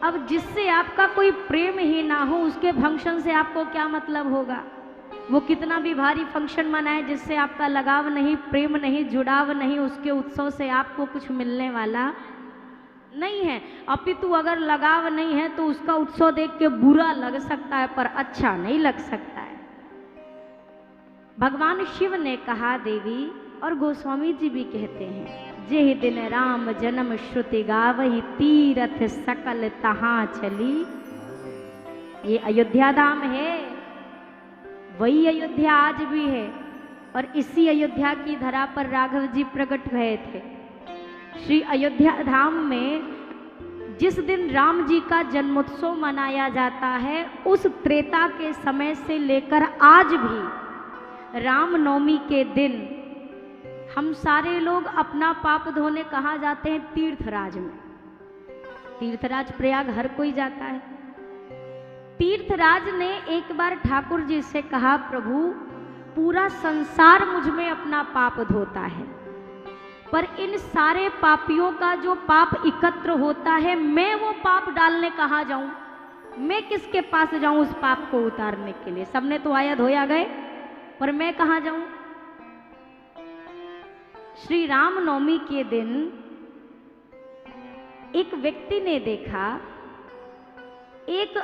अब जिससे आपका कोई प्रेम ही ना हो उसके फंक्शन से आपको क्या मतलब होगा। वो कितना भी भारी फंक्शन मनाए, जिससे आपका लगाव नहीं, प्रेम नहीं, जुड़ाव नहीं, उसके उत्सव से आपको कुछ मिलने वाला नहीं है। अपितु अगर लगाव नहीं है तो उसका उत्सव देख के बुरा लग सकता है पर अच्छा नहीं लग सकता है। भगवान शिव ने कहा देवी, और गोस्वामी जी भी कहते हैं, जेहि दिन राम जन्म श्रुति गावहि तीरथ सकल तहां चली। ये अयोध्या धाम है, वही अयोध्या आज भी है, और इसी अयोध्या की धरा पर राघव जी प्रकट भये थे। श्री अयोध्या धाम में जिस दिन राम जी का जन्मोत्सव मनाया जाता है, उस त्रेता के समय से लेकर आज भी रामनवमी के दिन हम सारे लोग अपना पाप धोने कहाँ जाते हैं? तीर्थराज में। तीर्थराज प्रयाग हर कोई जाता है। तीर्थराज ने एक बार ठाकुर जी से कहा, प्रभु पूरा संसार मुझ में अपना पाप धोता है, पर इन सारे पापियों का जो पाप एकत्र होता है, मैं वो पाप डालने कहाँ जाऊं? मैं किसके पास जाऊं उस पाप को उतारने के लिए? सबने तो आया धोया गए, पर मैं कहाँ जाऊं? श्री रामनवमी के दिन एक व्यक्ति ने देखा, एक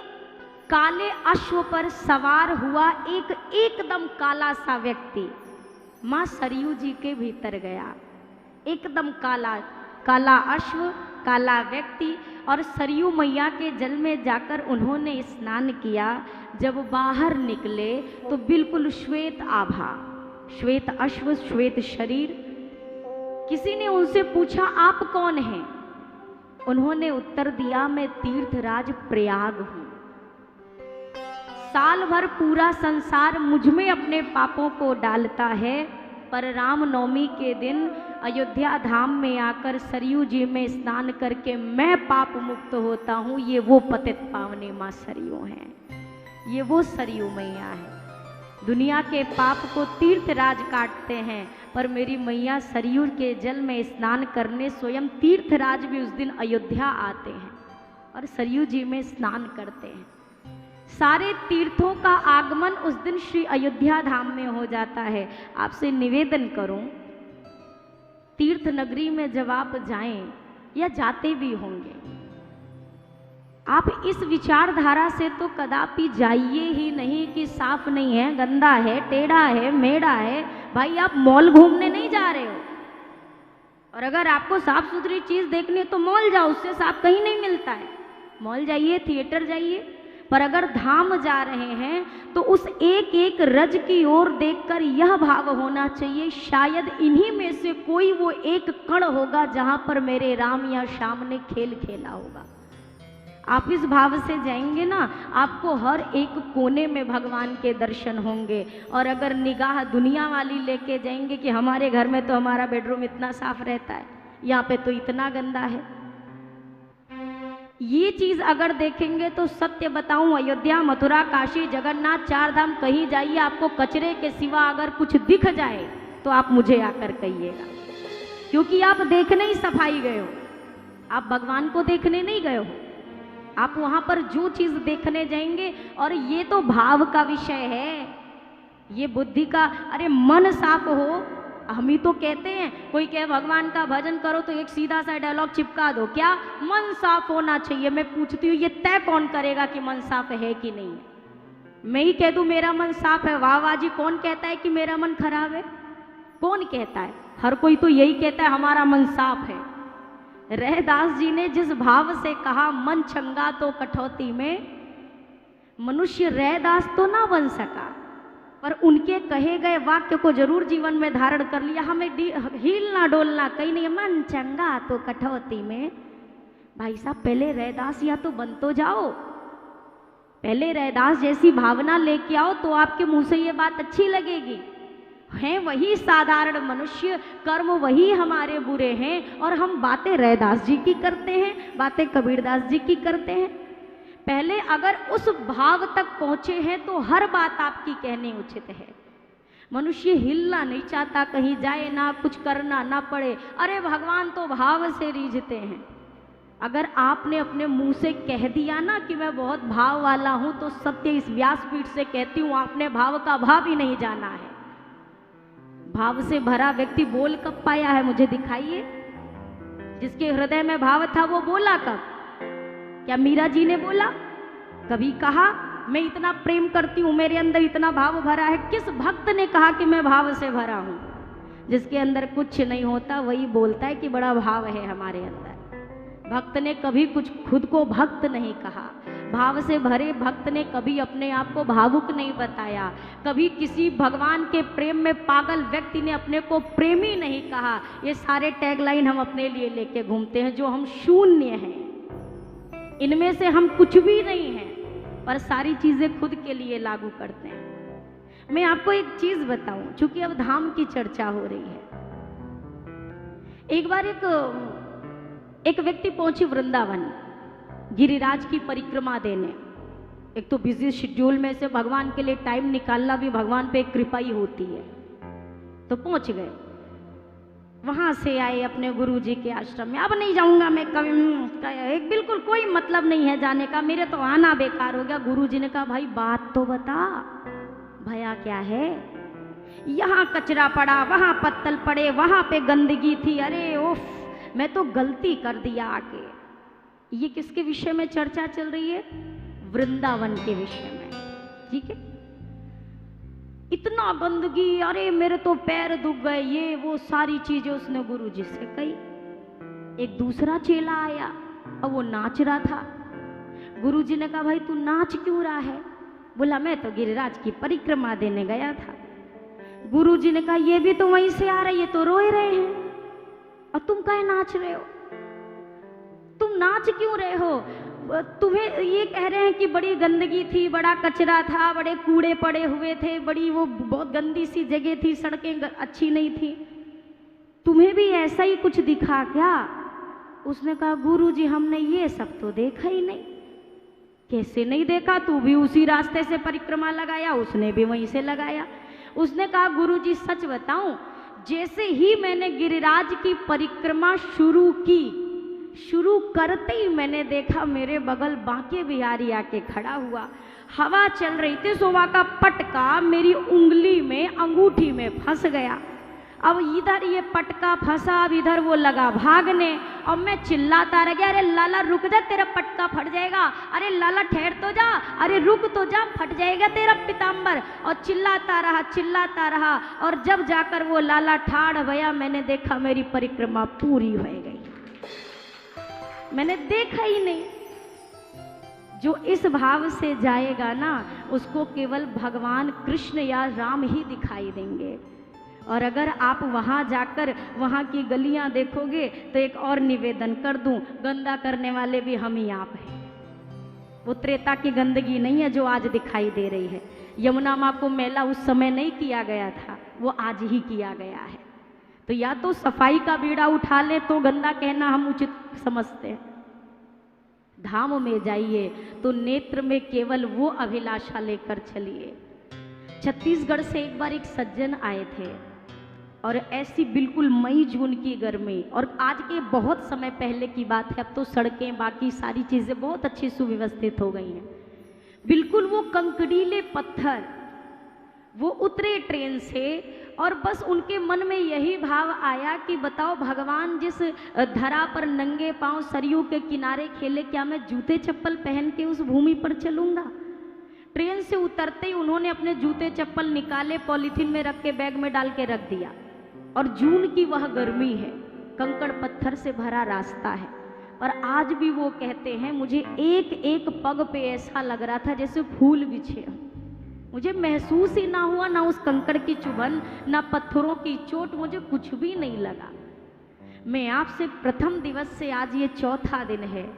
काले अश्व पर सवार हुआ एक एकदम काला सा व्यक्ति मां सरयू जी के भीतर गया। एकदम काला काला अश्व, काला व्यक्ति, और सरयू मैया के जल में जाकर उन्होंने स्नान किया। जब बाहर निकले तो बिल्कुल श्वेत आभा, श्वेत अश्व, श्वेत शरीर। किसी ने उनसे पूछा, आप कौन हैं? उन्होंने उत्तर दिया, मैं तीर्थराज प्रयाग हूं। साल भर पूरा संसार मुझ में अपने पापों को डालता है, पर रामनवमी के दिन अयोध्या धाम में आकर सरयू जी में स्नान करके मैं पाप मुक्त होता हूँ। ये वो पतित पावनी माँ सरयू हैं, ये वो सरयू मैया है। दुनिया के पाप को तीर्थराज काटते हैं, पर मेरी मैया सरयू के जल में स्नान करने स्वयं तीर्थराज भी उस दिन अयोध्या आते हैं और सरयू जी में स्नान करते हैं। सारे तीर्थों का आगमन उस दिन श्री अयोध्या धाम में हो जाता है। आपसे निवेदन करूं, तीर्थ नगरी में जब आप जाएं या जाते भी होंगे, आप इस विचारधारा से तो कदापि जाइए ही नहीं कि साफ नहीं है, गंदा है, टेढ़ा है, मेढ़ा है। भाई आप मॉल घूमने नहीं जा रहे हो, और अगर आपको साफ सुथरी चीज देखनी है तो मॉल जाओ, उससे साफ कहीं नहीं मिलता है। मॉल जाइए, थिएटर जाइए, पर अगर धाम जा रहे हैं तो उस एक एक रज की ओर देखकर यह भाव होना चाहिए, शायद इन्हीं में से कोई वो एक कण होगा जहां पर मेरे राम या श्याम ने खेल खेला होगा। आप इस भाव से जाएंगे ना, आपको हर एक कोने में भगवान के दर्शन होंगे। और अगर निगाह दुनिया वाली लेके जाएंगे कि हमारे घर में तो हमारा बेडरूम इतना साफ रहता है, यहाँ पे तो इतना गंदा है, ये चीज अगर देखेंगे तो सत्य बताऊं, अयोध्या, मथुरा, काशी, जगन्नाथ, चार धाम कहीं जाइए, आपको कचरे के सिवा अगर कुछ दिख जाए तो आप मुझे आकर कहिएगा, क्योंकि आप देखने ही सफाई गए हो, आप भगवान को देखने नहीं गए हो। आप वहां पर जो चीज देखने जाएंगे, और ये तो भाव का विषय है, ये बुद्धि का, अरे मन साफ हो। हम ही तो कहते हैं, कोई कहे भगवान का भजन करो तो एक सीधा सा डायलॉग चिपका दो, क्या मन साफ होना चाहिए। मैं पूछती हूँ, ये तय कौन करेगा कि मन साफ है कि नहीं? मैं ही कह दूं मेरा मन साफ है, वाह वाह जी, कौन कहता है कि मेरा मन खराब है? कौन कहता है? हर कोई तो यही कहता है हमारा मन साफ है। रैदास जी ने जिस भाव से कहा, मन चंगा तो कठौती में, मनुष्य रैदास तो ना बन सका, पर उनके कहे गए वाक्य को जरूर जीवन में धारण कर लिया। हमें हिलना डोलना कहीं नहीं, मन चंगा तो कठौती में। भाई साहब, पहले रैदास या तो बन तो जाओ, पहले रैदास जैसी भावना लेके आओ तो आपके मुंह से ये बात अच्छी लगेगी। हैं वही साधारण मनुष्य, कर्म वही हमारे बुरे हैं, और हम बातें रैदास जी की करते हैं, बातें कबीरदास जी की करते हैं। पहले अगर उस भाव तक पहुंचे हैं तो हर बात आपकी कहनी उचित है। मनुष्य हिलना नहीं चाहता, कहीं जाए ना, कुछ करना ना पड़े। अरे भगवान तो भाव से रीझते हैं, अगर आपने अपने मुंह से कह दिया ना कि मैं बहुत भाव वाला हूं, तो सत्य इस व्यासपीठ से कहती हूं, आपने भाव का भाव ही नहीं जाना है। भाव से भरा व्यक्ति बोल कब पाया है? मुझे दिखाइए। जिसके हृदय में भाव था वो बोला कब? क्या मीरा जी ने बोला? कभी कहा मैं इतना प्रेम करती हूं, मेरे अंदर इतना भाव भरा है? किस भक्त ने कहा कि मैं भाव से भरा हूं? जिसके अंदर कुछ नहीं होता वही बोलता है कि बड़ा भाव है हमारे अंदर। भक्त ने कभी कुछ खुद को भक्त नहीं कहा। भाव से भरे भक्त ने कभी अपने आप को भावुक नहीं बताया। कभी किसी भगवान के प्रेम में पागल व्यक्ति ने अपने को प्रेमी नहीं कहा। ये सारे टैगलाइन हम अपने लिए लेके घूमते हैं, जो हम शून्य हैं, इनमें से हम कुछ भी नहीं हैं, पर सारी चीजें खुद के लिए लागू करते हैं। मैं आपको एक चीज बताऊं, चूंकि अब धाम की चर्चा हो रही है। एक बार एक व्यक्ति पहुंचे वृंदावन गिरिराज की परिक्रमा देने। एक तो बिजी शेड्यूल में से भगवान के लिए टाइम निकालना भी भगवान पे कृपा ही होती है। तो पहुंच गए, वहां से आए अपने गुरुजी के आश्रम में। अब नहीं जाऊंगा मैं कभी, एक बिल्कुल कोई मतलब नहीं है जाने का, मेरे तो आना बेकार हो गया। गुरुजी ने कहा भाई बात तो बता, भया क्या है? यहाँ कचरा पड़ा, वहां पत्तल पड़े, वहां पे गंदगी थी, अरे ओफ मैं तो गलती कर दिया आके। ये किसके विषय में चर्चा चल रही है? वृंदावन के विषय में, ठीक है। इतना गंदगी, अरे मेरे तो पैर दुख गए, ये वो सारी चीजें उसने गुरुजी से कही। एक दूसरा चेला आया और वो नाच रहा था। गुरुजी ने कहा भाई तू नाच क्यों रहा है? बोला मैं तो गिरिराज की परिक्रमा देने गया था। गुरुजी ने कहा ये भी तो वहीं से आ रहे, ये तो रोए रहे हैं, और तुम काहे नाच रहे हो? तुम नाच क्यों रहे हो? तुम्हें ये कह रहे हैं कि बड़ी गंदगी थी, बड़ा कचरा था, बड़े कूड़े पड़े हुए थे, बड़ी वो बहुत गंदी सी जगह थी, सड़कें अच्छी नहीं थी, तुम्हें भी ऐसा ही कुछ दिखा क्या? उसने कहा गुरुजी हमने ये सब तो देखा ही नहीं। कैसे नहीं देखा? तू भी उसी रास्ते से परिक्रमा लगाया, उसने भी वहीं से लगाया। उसने कहा गुरुजी सच बताऊं, जैसे ही मैंने गिरिराज की परिक्रमा शुरू की, शुरू करते ही मैंने देखा मेरे बगल बांके बिहारी आके खड़ा हुआ। हवा चल रही थी, सोवा का पटका मेरी उंगली में, अंगूठी में फंस गया। अब इधर ये पटका फंसा, अब इधर वो लगा भागने, और मैं चिल्लाता रह गया, अरे लाला रुक जा तेरा पटका फट जाएगा, अरे लाला ठहर तो जा, अरे रुक तो जा, फट जाएगा तेरा पीताम्बर। और चिल्लाता रहा, और जब जाकर वो लाला ठाड़ भया, मैंने देखा मेरी परिक्रमा पूरी हो गई। मैंने देखा ही नहीं। जो इस भाव से जाएगा ना, उसको केवल भगवान कृष्ण या राम ही दिखाई देंगे। और अगर आप वहाँ जाकर वहाँ की गलियाँ देखोगे तो एक और निवेदन कर दूं, गंदा करने वाले भी हम ही आप हैं। वो त्रेता की गंदगी नहीं है जो आज दिखाई दे रही है। यमुना माँ को मैला उस समय नहीं किया गया था, वो आज ही किया गया है। तो या तो सफाई का बीड़ा उठा ले तो गंदा कहना हम उचित समझते हैं। धाम में जाइए तो नेत्र में केवल वो अभिलाषा लेकर चलिए। छत्तीसगढ़ से एक बार एक सज्जन आए थे, और ऐसी बिल्कुल मई जून की गर्मी, और आज के बहुत समय पहले की बात है, अब तो सड़कें बाकी सारी चीज़ें बहुत अच्छी सुव्यवस्थित हो गई हैं। बिल्कुल वो कंकड़ीले पत्थर, वो उतरे ट्रेन से, और बस उनके मन में यही भाव आया कि बताओ भगवान जिस धरा पर नंगे पांव सरयू के किनारे खेले, क्या मैं जूते चप्पल पहन के उस भूमि पर चलूंगा? ट्रेन से उतरते ही उन्होंने अपने जूते चप्पल निकाले, पॉलीथीन में रख के बैग में डाल के रख दिया। और जून की वह गर्मी है, कंकड़ पत्थर से भरा रास्ता है, और आज भी वो कहते हैं मुझे एक एक पग पे ऐसा लग रहा था जैसे फूल बिछे। मुझे महसूस ही ना हुआ, ना उस कंकड़ की चुभन, ना पत्थरों की चोट, मुझे कुछ भी नहीं लगा। मैं आपसे प्रथम दिवस से आज ये चौथा दिन है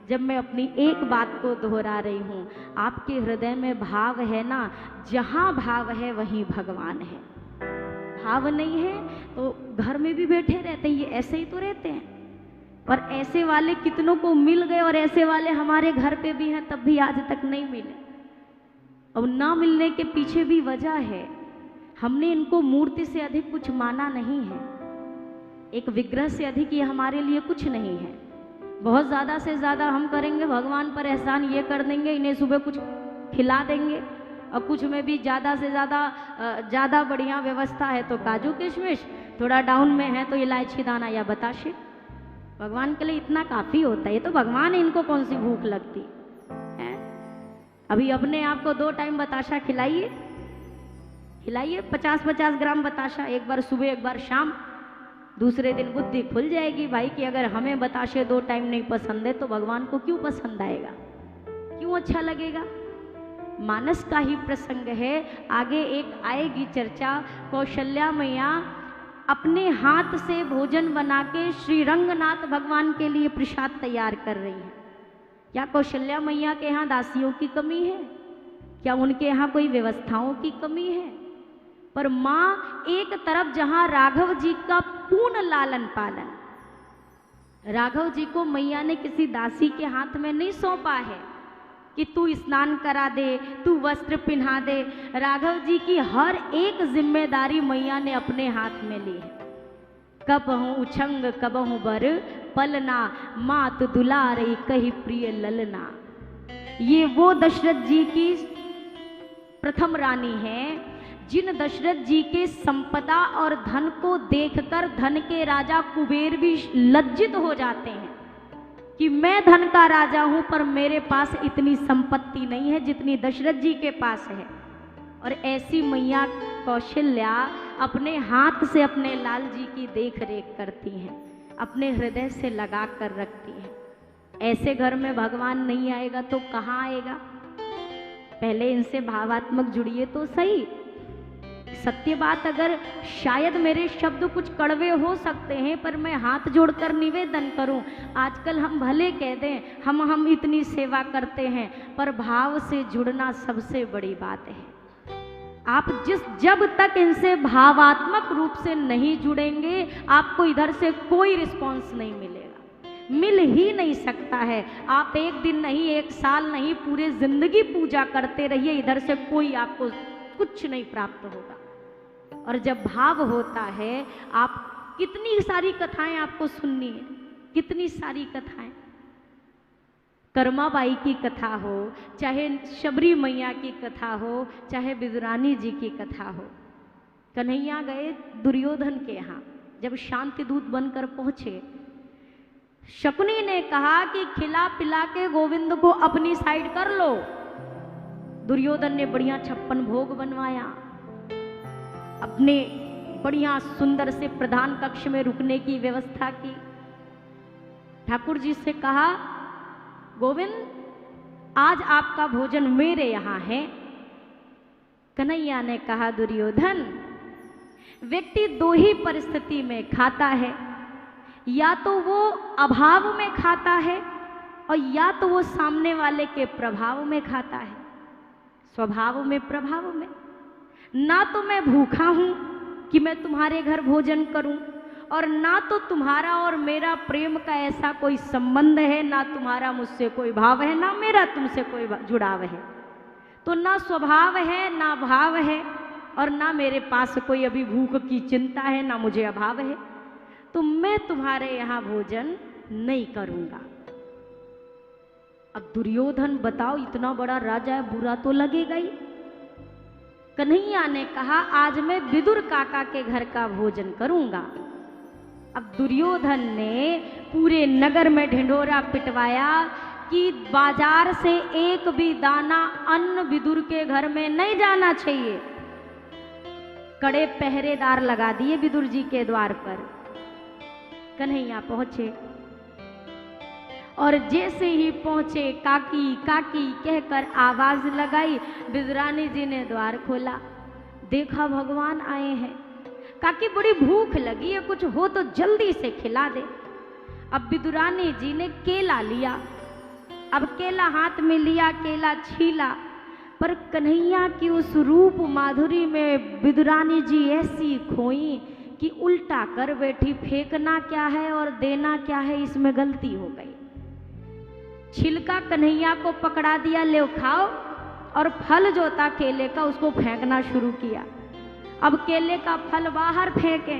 जब मैं अपनी एक बात को दोहरा रही हूँ, आपके हृदय में भाव है ना, जहाँ भाव है वहीं भगवान है। भाव नहीं है तो घर में भी बैठे रहते हैं, ये ऐसे ही तो रहते हैं। पर ऐसे वाले कितनों को मिल गए, और ऐसे वाले हमारे घर पे भी हैं, तब भी आज तक नहीं मिले। अब ना मिलने के पीछे भी वजह है, हमने इनको मूर्ति से अधिक कुछ माना नहीं है। एक विग्रह से अधिक ये हमारे लिए कुछ नहीं है। बहुत ज़्यादा से ज़्यादा हम करेंगे, भगवान पर एहसान ये कर देंगे, इन्हें सुबह कुछ खिला देंगे, और कुछ में भी ज़्यादा से ज़्यादा बढ़िया व्यवस्था है तो काजू किशमिश, थोड़ा डाउन में है तो इलायची दाना या बताशे। भगवान के लिए इतना काफ़ी होता है। ये तो भगवान है, इनको कौन सी भूख लगती है। अभी अपने आप को 2 टाइम बताशा खिलाइए, 50-50 ग्राम बताशा, एक बार सुबह एक बार शाम। दूसरे दिन बुद्धि खुल जाएगी भाई कि अगर हमें बताशे 2 टाइम नहीं पसंद है तो भगवान को क्यों पसंद आएगा, क्यों अच्छा लगेगा। मानस का ही प्रसंग है, आगे एक आएगी चर्चा। कौशल्या मैया अपने हाथ से भोजन बना के श्री रंगनाथ भगवान के लिए प्रसाद तैयार कर रही हैं। क्या कौशल्या मैया के यहाँ दासियों की कमी है? क्या उनके यहाँ कोई व्यवस्थाओं की कमी है? पर माँ एक तरफ जहाँ राघव जी का पूर्ण लालन पालन, राघव जी को मैया ने किसी दासी के हाथ में नहीं सौंपा है कि तू स्नान करा दे, तू वस्त्र पहना दे। राघव जी की हर एक जिम्मेदारी मैया ने अपने हाथ में ली है। कबहू उछंग कबहू बर पलना, मात दुलारे कही प्रिय ललना। ये वो दशरथ जी की प्रथम रानी है जिन दशरथ जी के संपदा और धन को देखकर धन के राजा कुबेर भी लज्जित हो जाते हैं कि मैं धन का राजा हूं पर मेरे पास इतनी संपत्ति नहीं है जितनी दशरथ जी के पास है। और ऐसी मैया कौशल्या अपने हाथ से अपने लाल जी की देख रेख करती हैं, अपने हृदय से लगा कर रखती हैं। ऐसे घर में भगवान नहीं आएगा तो कहाँ आएगा? पहले इनसे भावात्मक जुड़िए तो सही। सत्य बात, अगर शायद मेरे शब्द कुछ कड़वे हो सकते हैं पर मैं हाथ जोड़कर निवेदन करूं, आजकल हम भले कह दें हम इतनी सेवा करते हैं, पर भाव से जुड़ना सबसे बड़ी बात है। आप जब तक इनसे भावात्मक रूप से नहीं जुड़ेंगे, आपको इधर से कोई रिस्पॉन्स नहीं मिलेगा, मिल ही नहीं सकता है। आप एक दिन नहीं, एक साल नहीं, पूरे जिंदगी पूजा करते रहिए, इधर से कोई आपको कुछ नहीं प्राप्त होगा। और जब भाव होता है, आप कितनी सारी कथाएं आपको सुननी है, कितनी सारी कथाएं, कर्माबाई की कथा हो, चाहे शबरी मैया की कथा हो, चाहे विदुरानी जी की कथा हो। कन्हैया गए दुर्योधन के यहाँ, जब शांति दूत बनकर पहुंचे, शकुनी ने कहा कि खिला पिला के गोविंद को अपनी साइड कर लो। दुर्योधन ने बढ़िया 56 भोग बनवाया, अपने बढ़िया सुंदर से प्रधान कक्ष में रुकने की व्यवस्था की। ठाकुर जी से कहा, गोविंद आज आपका भोजन मेरे यहाँ है। कन्हैया ने कहा, दुर्योधन व्यक्ति 2 ही परिस्थिति में खाता है, या तो वो अभाव में खाता है और या तो वो सामने वाले के प्रभाव में खाता है, स्वभाव में, प्रभाव में। ना तो मैं भूखा हूं कि मैं तुम्हारे घर भोजन करूं, और ना तो तुम्हारा और मेरा प्रेम का ऐसा कोई संबंध है, ना तुम्हारा मुझसे कोई भाव है, ना मेरा तुमसे कोई जुड़ाव है। तो ना स्वभाव है, ना भाव है, और ना मेरे पास कोई अभी भूख की चिंता है, ना मुझे अभाव है, तो मैं तुम्हारे यहाँ भोजन नहीं करूंगा। अब दुर्योधन बताओ, इतना बड़ा राजा है, बुरा तो लगेगा ही। कन्हैया ने कहा, आज मैं विदुर काका के घर का भोजन करूंगा। अब दुर्योधन ने पूरे नगर में ढिंढोरा पिटवाया कि बाजार से एक भी दाना अन्न विदुर के घर में नहीं जाना चाहिए। कड़े पहरेदार लगा दिए विदुर जी के द्वार पर। कन्हैया पहुंचे और जैसे ही पहुंचे, काकी काकी कहकर आवाज लगाई। विदुरानी जी ने द्वार खोला, देखा भगवान आए हैं। काकी बड़ी भूख लगी है, कुछ हो तो जल्दी से खिला दे। अब विदुरानी जी ने केला लिया, अब केला हाथ में लिया, केला छीला, पर कन्हैया की उस रूप माधुरी में विदुरानी जी ऐसी खोई कि उल्टा कर बैठी। फेंकना क्या है और देना क्या है, इसमें गलती हो गई। छिलका कन्हैया को पकड़ा दिया, ले खाओ, और फल जो था केले का उसको फेंकना शुरू किया। अब केले का फल बाहर फेंके,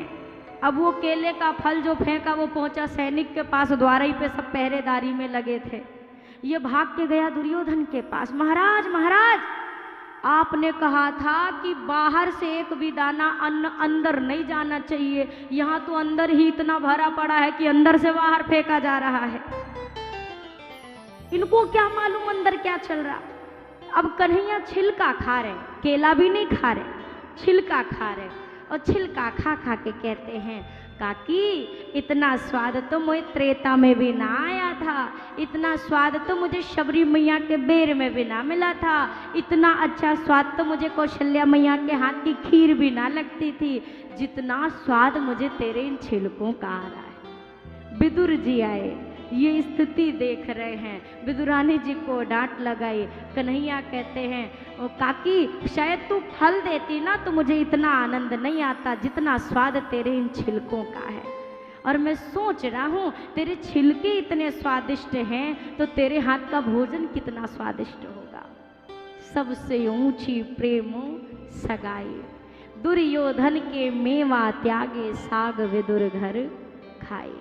अब वो केले का फल जो फेंका वो पहुंचा सैनिक के पास, द्वारई पे सब पहरेदारी में लगे थे। ये भाग के गया दुर्योधन के पास, महाराज महाराज आपने कहा था कि बाहर से एक भी दाना अन्न अंदर नहीं जाना चाहिए, यहाँ तो अंदर ही इतना भरा पड़ा है कि अंदर से बाहर फेंका जा रहा है। इनको क्या मालूम अंदर क्या चल रहा। अब कन्हैया छिलका खा रहे, केला भी नहीं खा रहे, छिलका खा रहे, और छिलका खा खा के कहते हैं काकी इतना स्वाद तो मुझे त्रेता में भी ना आया था, इतना स्वाद तो मुझे शबरी मैया के बेर में भी ना मिला था, इतना अच्छा स्वाद तो मुझे कौशल्या मैया के हाथ की खीर भी ना लगती थी, जितना स्वाद मुझे तेरे इन छिलकों का आ रहा है। विदुर जी आए, ये स्थिति देख रहे हैं, विदुरानी जी को डांट लगाई। कन्हैया कहते हैं ओ काकी शायद तू फल देती ना तो मुझे इतना आनंद नहीं आता जितना स्वाद तेरे इन छिलकों का है, और मैं सोच रहा हूँ तेरे छिलके इतने स्वादिष्ट हैं तो तेरे हाथ का भोजन कितना स्वादिष्ट होगा। सबसे ऊंची प्रेम सगाई, दुर्योधन के मेवा त्यागे साग विदुर घर खाई।